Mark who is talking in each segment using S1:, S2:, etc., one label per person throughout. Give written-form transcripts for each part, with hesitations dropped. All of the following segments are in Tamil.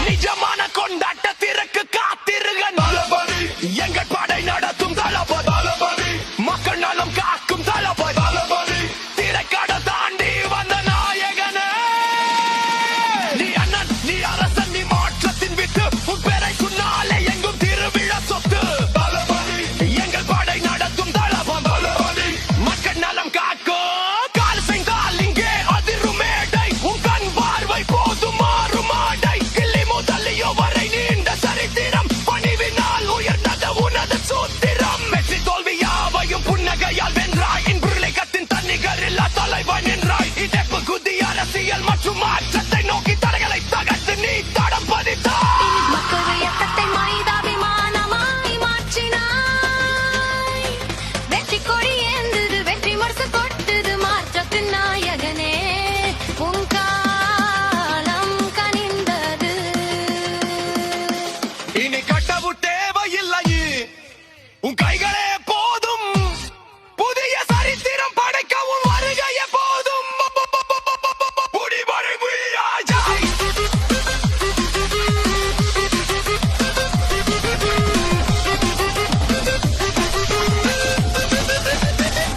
S1: நிஜமான கொண்டாட்டத்திற்கு காத்திருங்கள். எங்கள் படை நடத்தும் தளபதி, மக்கள் நலம் காக்கும் தளபதி, திரைக்கட தாண்டி வந்த நாயகனே. நீ அண்ணன், நீ அரசன், நீ மாற்றத்தின் வித்து, உன் பேரை சொன்னாலே எங்கும் திருவிழா சொத்து. எங்கள் படை நடத்தும் தளபதி, மக்கள் நலம் காக்கும். கால் செய்தால் இங்கே அதிரும் மேடை, உன் கண் பார்வை போதும் மாறும் ஆடை. கிள்ளி முதலியோ வரை நீண்ட சரித்திரம், பணிவினால் உயர்ந்தது உனது சூத்திரம். வெற்றி தோல்வி யாவையும் புன்னகையால் வென்றாய், இன்புருளைக்கத்தின் தன்னிகரில்லா தலைவன் என்றாய். இடைப்பு குதி அரசியல் மற்றும் மாற்றத்தை நோக்கி தடைகளை தகர்த்து நீ தடம் பதித்தாய்.
S2: மக்கள் இயக்கத்தை மனிதாபிமானமாய் மாற்றினாய். வெற்றி கொடி ஏந்தது, வெற்றி முரசு கொட்டுது, மாற்றத்தின் நாயகனே உன் காலம் கனிந்தது.
S1: இனி கட்டவும் தேவையில்லை, உன் கைகளே போதும். புதிய சரித்திரம் படைக்கவும் வருகைய போதும். புடிபடை வீராஜா.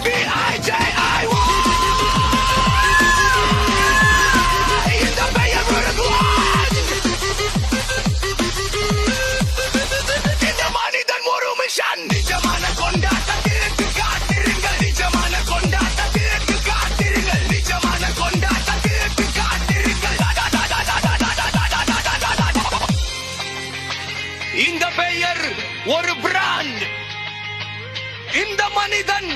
S1: VIJIY. இந்த பெயர் விழுங்குவான். இந்த மனிதன் ஒரு மிஷன். நிஜமான கொண்டாட்டத்திற்கு காத்திருங்கள், நிஜமான கொண்டாட்டத்திற்கு காத்திருங்கள், நிஜமான கொண்டாட்டத்திற்கு காத்திருங்கள். இந்த பெயர் ஒரு பிராண்ட், இந்த மனிதன்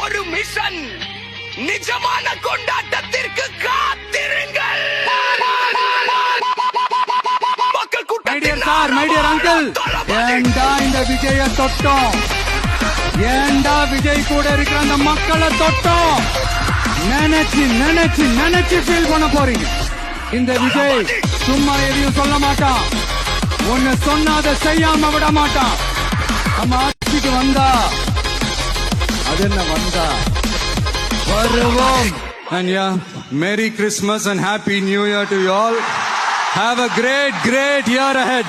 S1: ஒரு மிஷன். நிஜமான கொண்டாட்டத்திற்கு காத்திருங்கள். மக்கள்
S3: My dear sir, my dear uncle, ஏண்டா இந்த விஜய தொட்டோம், ஏண்டா விஜய் கூட இருக்கிற அந்த மக்களை தொட்டோம். நினைச்சு நினைச்சு நினைச்சு ஃபீல் பண்ண போறீங்க. இந்த விஜய் சும்மா எதையும் சொல்ல மாட்டான், ஒன்னு சொன்னா அதை செய்யாம விட மாட்டான். நம்ம ஆட்சிக்கு வந்தா அது என்ன வந்தா வருவோம். And yeah, Merry Christmas and Happy New Year to you all. Have a great year ahead.